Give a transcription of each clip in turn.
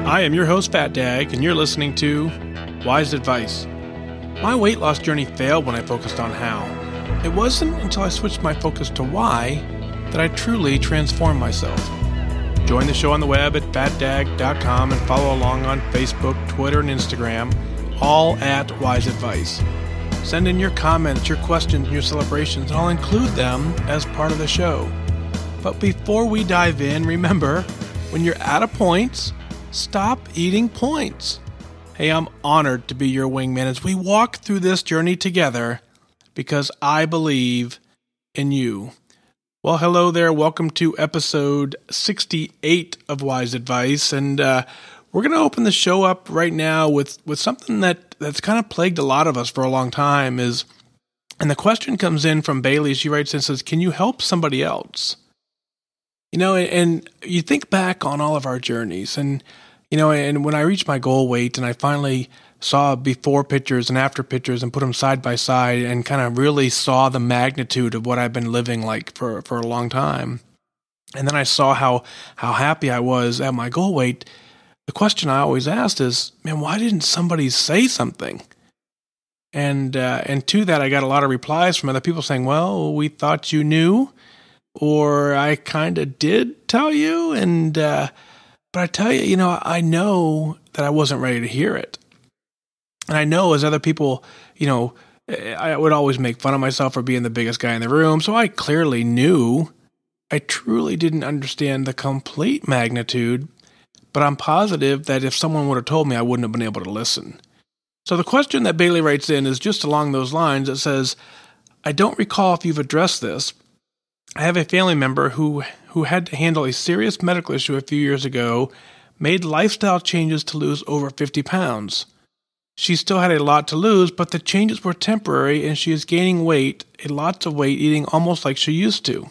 I am your host, FatDag, and you're listening to Wise Advice. My weight loss journey failed when I focused on how. It wasn't until I switched my focus to why that I truly transformed myself. Join the show on the web at FatDag.com and follow along on Facebook, Twitter, and Instagram, all at Wise Advice. Send in your comments, your questions, and your celebrations, and I'll include them as part of the show. But before we dive in, remember, when you're out of points, stop eating points. Hey, I'm honored to be your wingman as we walk through this journey together because I believe in you. Well, hello there. Welcome to episode 68 of Wise Advice. And we're going to open the show up right now with something that's kind of plagued a lot of us for a long time. And the question comes in from Bailey. She writes and says, can you help somebody else? You know, and you think back on all of our journeys and, you know, and when I reached my goal weight and I finally saw before pictures and after pictures and put them side by side and kind of really saw the magnitude of what I've been living like for a long time. And then I saw how happy I was at my goal weight. The question I always asked is, man, why didn't somebody say something? And to that, I got a lot of replies from other people saying, well, we thought you knew. Or I kind of did tell you, but I tell you, you know, I know that I wasn't ready to hear it. And I know as other people, you know, I would always make fun of myself for being the biggest guy in the room. So I clearly knew I truly didn't understand the complete magnitude, but I'm positive that if someone would have told me, I wouldn't have been able to listen. So the question that Bailey writes in is just along those lines. It says, I don't recall if you've addressed this. I have a family member who had to handle a serious medical issue a few years ago, made lifestyle changes to lose over 50 pounds. She still had a lot to lose, but the changes were temporary and she is gaining weight, lots of weight, eating almost like she used to.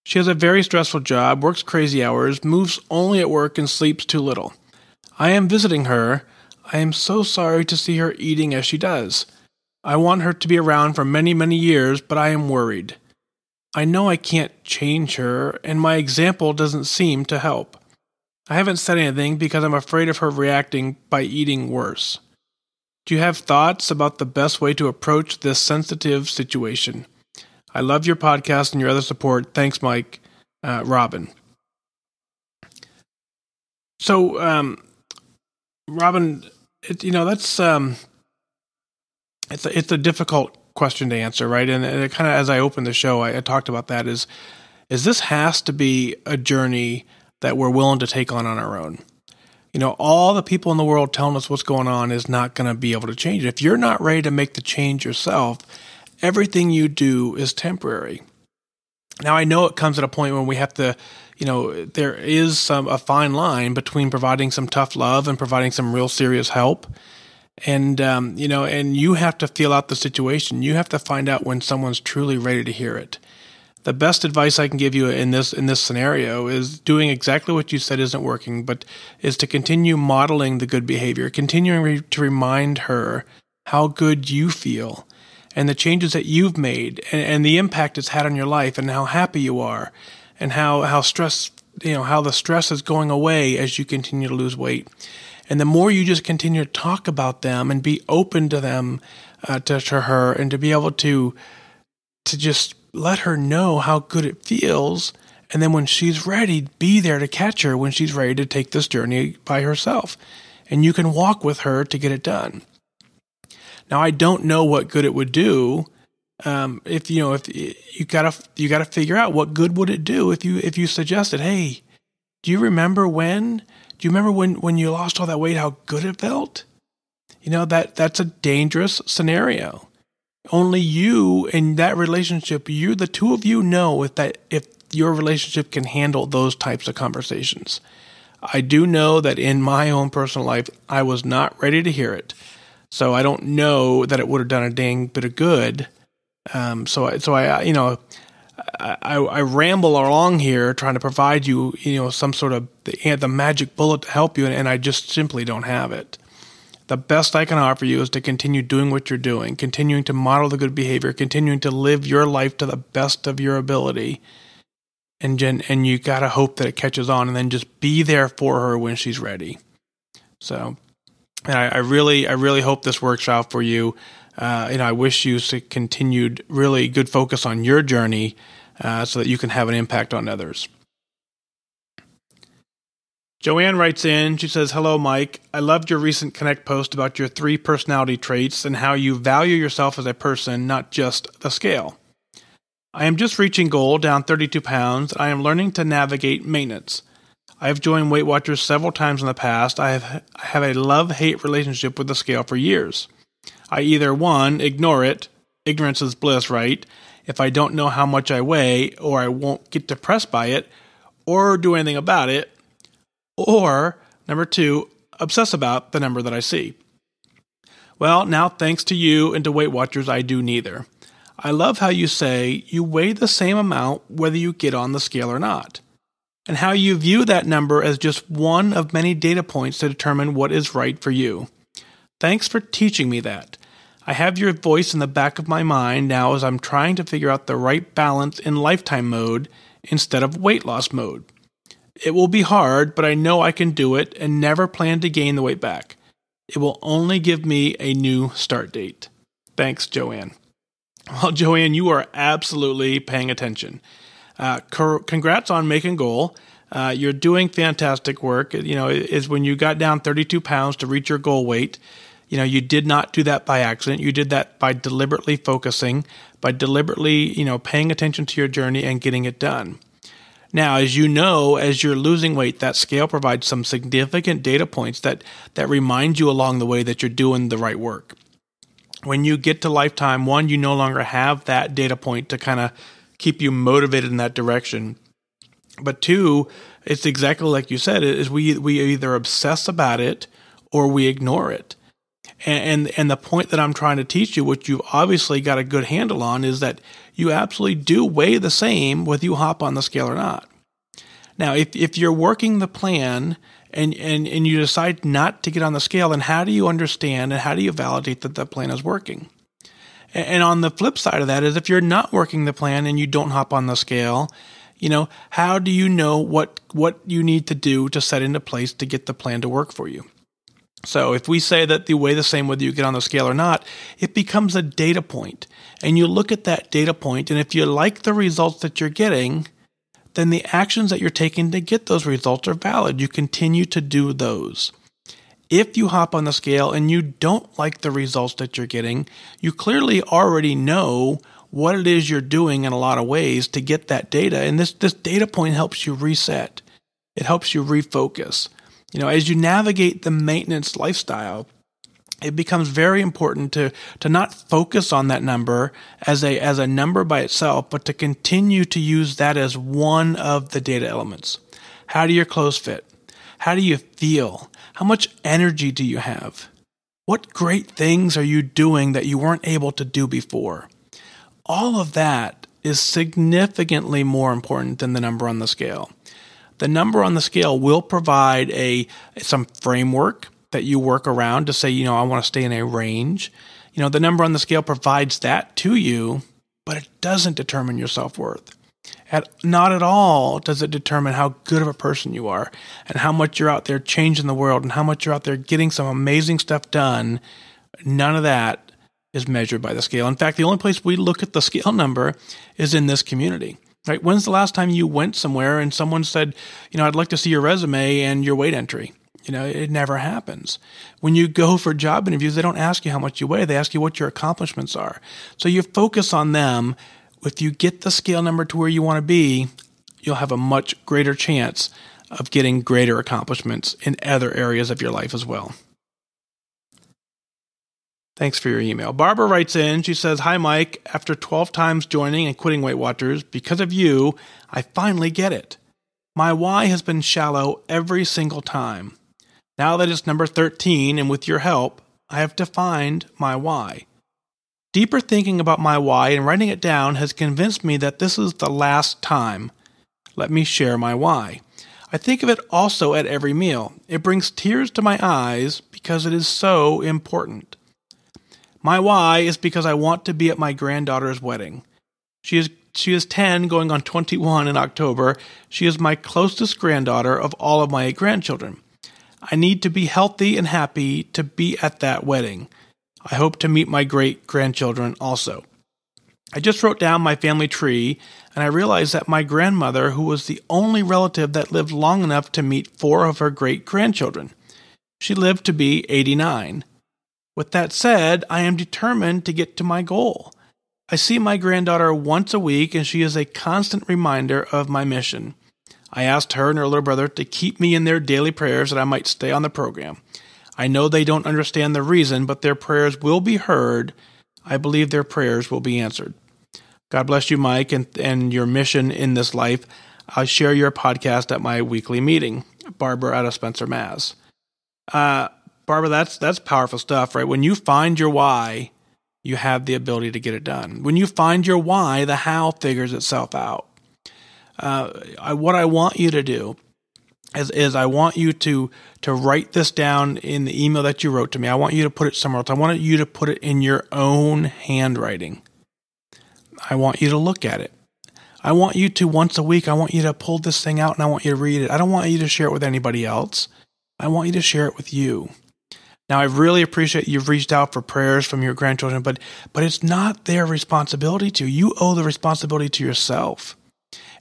She has a very stressful job, works crazy hours, moves only at work and sleeps too little. I am visiting her. I am so sorry to see her eating as she does. I want her to be around for many, many years, but I am worried. I know I can't change her, and my example doesn't seem to help. I haven't said anything because I'm afraid of her reacting by eating worse. Do you have thoughts about the best way to approach this sensitive situation? I love your podcast and your other support. Thanks, Mike. Robin. So, Robin, that's it's a difficult question to answer, right? And it kind of, as I opened the show, I talked about that is this has to be a journey that we're willing to take on our own. You know, all the people in the world telling us what's going on is not going to be able to change it. If you're not ready to make the change yourself, everything you do is temporary. Now, I know it comes at a point when we have to, you know, there is a fine line between providing some tough love and providing some real serious help. And, and you have to feel out the situation. You have to find out when someone's truly ready to hear it. The best advice I can give you in this scenario is doing exactly what you said isn't working, but is to continue modeling the good behavior, continuing to remind her how good you feel and the changes that you've made and the impact it's had on your life and how happy you are and how the stress is going away as you continue to lose weight. And the more you just continue to talk about them and be open to them, to her, and to be able to just let her know how good it feels, and then when she's ready, be there to catch her when she's ready to take this journey by herself. And you can walk with her to get it done. Now, I don't know what good it would do. If you gotta figure out what good would it do if you suggested, hey, do you remember when? Do you remember when you lost all that weight, how good it felt? You know, that's a dangerous scenario. Only you in that relationship, the two of you know if your relationship can handle those types of conversations. I do know that in my own personal life, I was not ready to hear it. So I don't know that it would have done a dang bit of good. So I ramble along here trying to provide you, some sort of the magic bullet to help you, and I just simply don't have it. The best I can offer you is to continue doing what you're doing, continuing to model the good behavior, continuing to live your life to the best of your ability, and you got to hope that it catches on, and then just be there for her when she's ready. So, and I really hope this works out for you. I wish you continued really good focus on your journey so that you can have an impact on others. Joanne writes in, she says, "Hello, Mike. I loved your recent Connect post about your 3 personality traits and how you value yourself as a person, not just the scale. I am just reaching goal, down 32 pounds. I am learning to navigate maintenance. I have joined Weight Watchers several times in the past. I have a love-hate relationship with the scale for years. I either, 1, ignore it, ignorance is bliss, right? If I don't know how much I weigh, or I won't get depressed by it, or do anything about it, or, number 2, obsess about the number that I see. Well, now thanks to you and to Weight Watchers, I do neither. I love how you say you weigh the same amount whether you get on the scale or not, and how you view that number as just one of many data points to determine what is right for you. Thanks for teaching me that. I have your voice in the back of my mind now as I'm trying to figure out the right balance in lifetime mode instead of weight loss mode. It will be hard, but I know I can do it and never plan to gain the weight back. It will only give me a new start date. Thanks, Joanne." Well, Joanne, you are absolutely paying attention. Congrats on making goal. You're doing fantastic work. Is when you got down 32 pounds to reach your goal weight. You did not do that by accident. You did that by deliberately focusing, by deliberately, paying attention to your journey and getting it done. Now, as you know, as you're losing weight, that scale provides some significant data points that remind you along the way that you're doing the right work. When you get to lifetime, 1, you no longer have that data point to kind of keep you motivated in that direction. But 2, it's exactly like you said, is we either obsess about it or we ignore it. And the point that I'm trying to teach you, which you've obviously got a good handle on, is that you absolutely do weigh the same whether you hop on the scale or not. Now, if you're working the plan and you decide not to get on the scale, then how do you understand and how do you validate that the plan is working? And on the flip side of that is if you're not working the plan and you don't hop on the scale, how do you know what you need to do to set into place to get the plan to work for you? So if we say that you weigh the same whether you get on the scale or not, it becomes a data point. And you look at that data point, and if you like the results that you're getting, then the actions that you're taking to get those results are valid. You continue to do those. If you hop on the scale and you don't like the results that you're getting, you clearly already know what it is you're doing in a lot of ways to get that data. And this data point helps you reset. It helps you refocus. As you navigate the maintenance lifestyle, it becomes very important to not focus on that number as a number by itself, but to continue to use that as one of the data elements. How do your clothes fit? How do you feel? How much energy do you have? What great things are you doing that you weren't able to do before? All of that is significantly more important than the number on the scale. The number on the scale will provide some framework that you work around to say, I want to stay in a range. The number on the scale provides that to you, but it doesn't determine your self-worth. Not at all does it determine how good of a person you are and how much you're out there changing the world and how much you're out there getting some amazing stuff done. None of that is measured by the scale. In fact, the only place we look at the scale number is in this community. Right? When's the last time you went somewhere and someone said, I'd like to see your resume and your weight entry? It never happens. When you go for job interviews, they don't ask you how much you weigh. They ask you what your accomplishments are. So you focus on them. If you get the scale number to where you want to be, you'll have a much greater chance of getting greater accomplishments in other areas of your life as well. Thanks for your email. Barbara writes in, she says, "Hi, Mike. After 12 times joining and quitting Weight Watchers, because of you, I finally get it. My why has been shallow every single time. Now that it's number 13, and with your help, I have defined my why. Deeper thinking about my why and writing it down has convinced me that this is the last time. Let me share my why. I think of it also at every meal. It brings tears to my eyes because it is so important. My why is because I want to be at my granddaughter's wedding. She She is 10, going on 21 in October. She is my closest granddaughter of all of my 8 grandchildren. I need to be healthy and happy to be at that wedding. I hope to meet my great-grandchildren also. I just wrote down my family tree, and I realized that my grandmother, who was the only relative that lived long enough to meet 4 of her great-grandchildren, she lived to be 89. With that said, I am determined to get to my goal. I see my granddaughter once a week, and she is a constant reminder of my mission. I asked her and her little brother to keep me in their daily prayers that I might stay on the program. I know they don't understand the reason, but their prayers will be heard. I believe their prayers will be answered. God bless you, Mike, and your mission in this life. I'll share your podcast at my weekly meeting. Barbara out of Spencer, Mass. Barbara, that's powerful stuff, right? When you find your why, you have the ability to get it done. When you find your why, the how figures itself out. What I want you to do is I want you to write this down in the email that you wrote to me. I want you to put it somewhere else. I want you to put it in your own handwriting. I want you to look at it. I want you to, once a week, I want you to pull this thing out and I want you to read it. I don't want you to share it with anybody else. I want you to share it with you. Now, I really appreciate you've reached out for prayers from your grandchildren, but it's not their responsibility to. You owe the responsibility to yourself.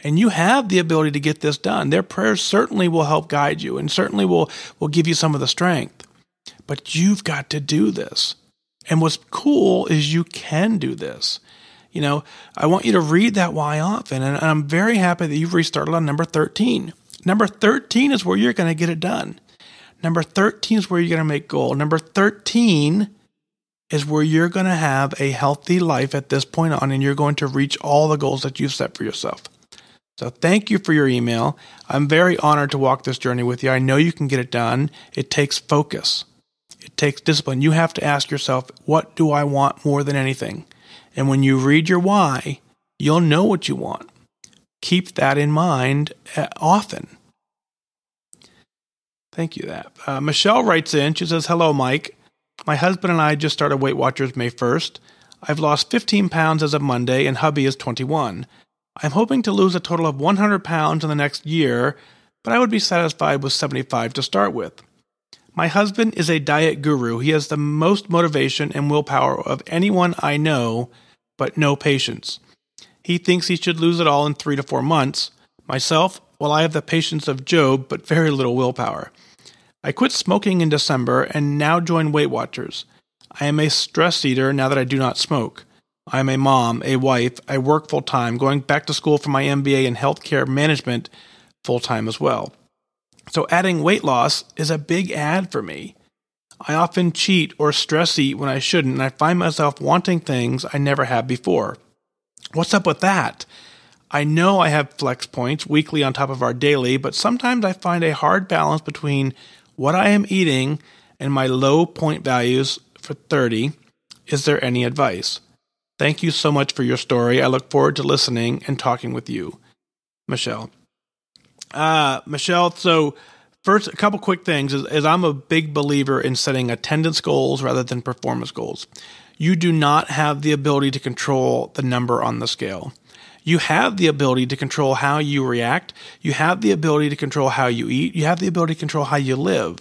And you have the ability to get this done. Their prayers certainly will help guide you and certainly will give you some of the strength. But you've got to do this. And what's cool is you can do this. You know, I want you to read that why often. And I'm very happy that you've restarted on number 13. Number 13 is where you're going to get it done. Number 13 is where you're going to make goal. Number 13 is where you're going to have a healthy life at this point on, and you're going to reach all the goals that you've set for yourself. So thank you for your email. I'm very honored to walk this journey with you. I know you can get it done. It takes focus. It takes discipline. You have to ask yourself, what do I want more than anything? And when you read your why, you'll know what you want. Keep that in mind often. Thank you. Michelle writes in. She says, hello, Mike. My husband and I just started Weight Watchers May 1st. I've lost 15 pounds as of Monday, and hubby is 21. I'm hoping to lose a total of 100 pounds in the next year, but I would be satisfied with 75 to start with. My husband is a diet guru. He has the most motivation and willpower of anyone I know, but no patience. He thinks he should lose it all in 3 to 4 months. Myself, well, I have the patience of Job, but very little willpower. I quit smoking in December and now join Weight Watchers. I am a stress eater now that I do not smoke. I am a mom, a wife, I work full-time, going back to school for my MBA in healthcare management full-time as well. So adding weight loss is a big add for me. I often cheat or stress eat when I shouldn't, and I find myself wanting things I never had before. What's up with that? I know I have flex points weekly on top of our daily, but sometimes I find a hard balance between what I am eating and my low point values for 30. Is there any advice? Thank you so much for your story. I look forward to listening and talking with you. Michelle. Michelle, so first, a couple quick things is I'm a big believer in setting attendance goals rather than performance goals. You do not have the ability to control the number on the scale. You have the ability to control how you react. You have the ability to control how you eat. You have the ability to control how you live.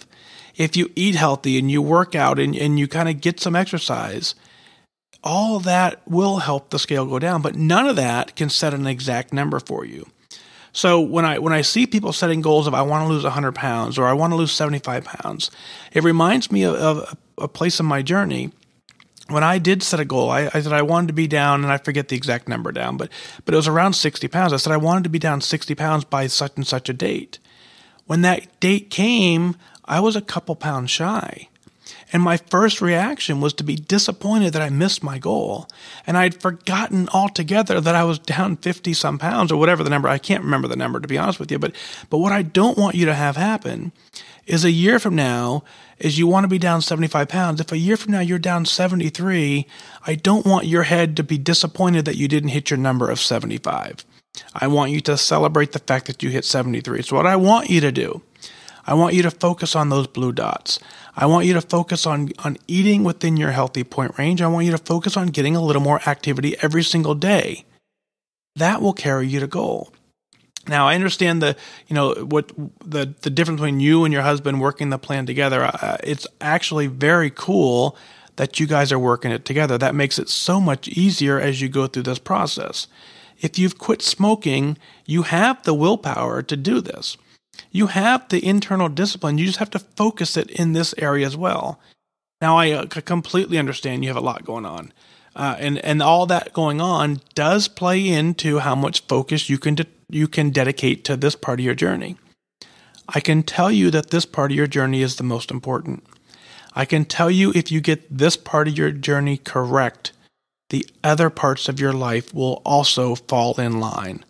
If you eat healthy and you work out and you kind of get some exercise, all that will help the scale go down, but none of that can set an exact number for you. So when I see people setting goals of I want to lose 100 pounds or I want to lose 75 pounds, it reminds me of a place in my journey. When I did set a goal, I said I wanted to be down, and I forget the exact number down, but it was around 60 pounds. I said I wanted to be down 60 pounds by such and such a date. When that date came, I was a couple pounds shy. And my first reaction was to be disappointed that I missed my goal. And I'd forgotten altogether that I was down 50-some pounds or whatever the number. I can't remember the number, to be honest with you. But what I don't want you to have happen is a year from now, is you want to be down 75 pounds. If a year from now you're down 73, I don't want your head to be disappointed that you didn't hit your number of 75. I want you to celebrate the fact that you hit 73. So what I want you to do, I want you to focus on those blue dots. I want you to focus on eating within your healthy point range. I want you to focus on getting a little more activity every single day. that will carry you to goal. Now, I understand what the difference between you and your husband working the plan together. It's actually very cool that you guys are working it together. That makes it so much easier as you go through this process. If you've quit smoking, you have the willpower to do this. You have the internal discipline. You just have to focus it in this area as well. Now, I completely understand you have a lot going on. And all that going on does play into how much focus you can dedicate to this part of your journey. I can tell you that this part of your journey is the most important. I can tell you if you get this part of your journey correct, the other parts of your life will also fall in line.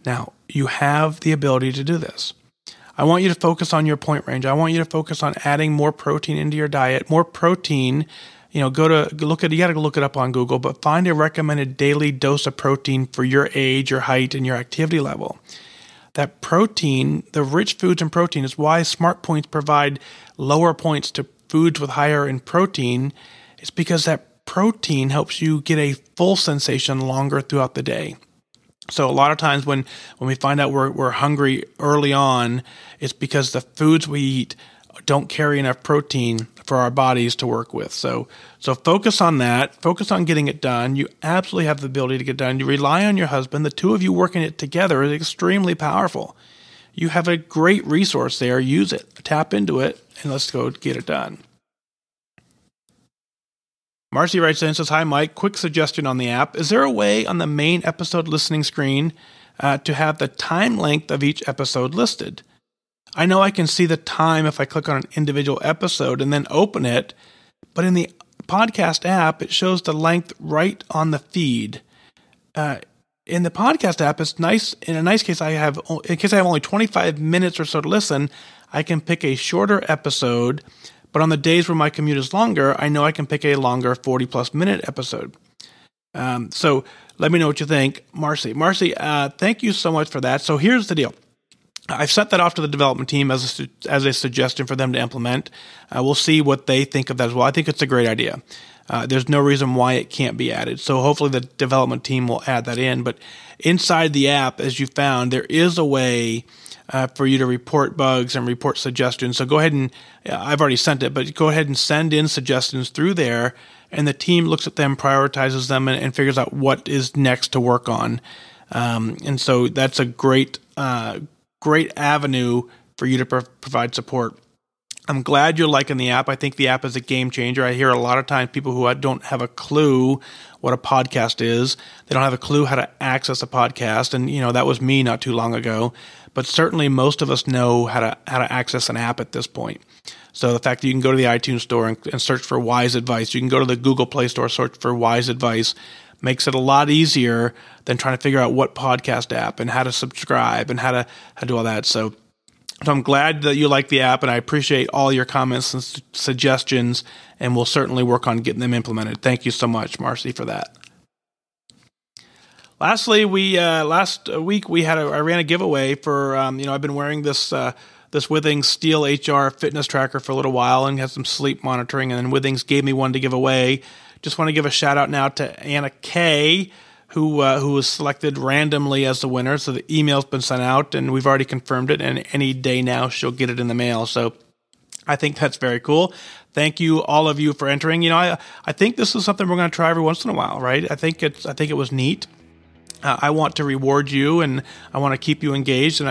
Now, you have the ability to do this. I want you to focus on your point range. I want you to focus on adding more protein into your diet. More protein, you got to look it up on Google, but find a recommended daily dose of protein for your age, your height, and your activity level. That protein, the rich foods in protein, is why Smart Points provide lower points to foods with higher in protein. It's because that protein helps you get a full sensation longer throughout the day. So a lot of times when we find out we're hungry early on, it's because the foods we eat don't carry enough protein for our bodies to work with. So focus on that. Focus on getting it done. You absolutely have the ability to get done. You rely on your husband. The two of you working it together is extremely powerful. You have a great resource there. Use it. Tap into it, and let's go get it done. Marcy writes in and says, "Hi, Mike. Quick suggestion on the app. Is there a way on the main episode listening screen to have the time length of each episode listed? I know I can see the time if I click on an individual episode and then open it, but in the podcast app, it shows the length right on the feed. In the podcast app, it's nice. In a nice case, in case I have only 25 minutes or so to listen, I can pick a shorter episode. But on the days where my commute is longer, I know I can pick a longer 40-plus minute episode." So let me know what you think, Marcy. Marcy, thank you so much for that. So here's the deal. I've sent that off to the development team as a suggestion for them to implement. We'll see what they think of that as well. I think it's a great idea. There's no reason why it can't be added. So hopefully the development team will add that in. But inside the app, as you found, there is a way for you to report bugs and report suggestions. So go ahead and, I've already sent it, but go ahead and send in suggestions through there, and the team looks at them, prioritizes them, and figures out what is next to work on. And so that's a great avenue for you to provide support. I'm glad you're liking the app. I think the app is a game changer. I hear a lot of times people who don't have a clue what a podcast is. They don't have a clue how to access a podcast. And, that was me not too long ago. But certainly most of us know how to access an app at this point. So the fact that you can go to the iTunes store and search for Wise Advice, you can go to the Google Play Store, search for Wise Advice, makes it a lot easier than trying to figure out what podcast app and how to subscribe and how to do all that. So I'm glad that you like the app, and I appreciate all your comments and suggestions, and we'll certainly work on getting them implemented. Thank you so much, Marcy, for that. Lastly, last week I ran a giveaway for I've been wearing this Withings SteeleHR fitness tracker for a little while and had some sleep monitoring, and then Withings gave me one to give away. Just want to give a shout out now to Anna K, who was selected randomly as the winner. So the email's been sent out, and we've already confirmed it, and any day now she'll get it in the mail. So I think that's very cool. Thank you, all of you, for entering. I think this is something we're going to try every once in a while, right? I think it was neat. I want to reward you, and I want to keep you engaged, and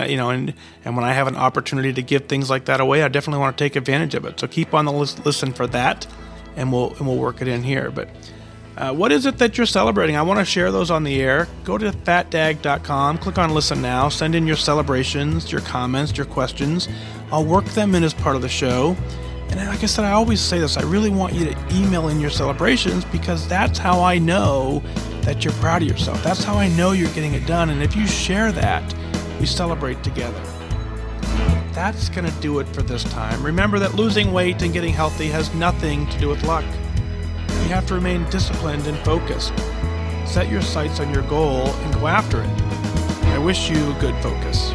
and when I have an opportunity to give things like that away, I definitely want to take advantage of it. So keep on the listen for that, and we'll work it in here. But what is it that you're celebrating? I want to share those on the air. Go to FatDag.com, click on Listen Now, send in your celebrations, your comments, your questions. I'll work them in as part of the show. And like I said, I always say this, I really want you to email in your celebrations, because that's how I know that you're proud of yourself. That's how I know you're getting it done. And if you share that, we celebrate together. That's going to do it for this time. Remember that losing weight and getting healthy has nothing to do with luck. You have to remain disciplined and focused. Set your sights on your goal and go after it. I wish you good focus.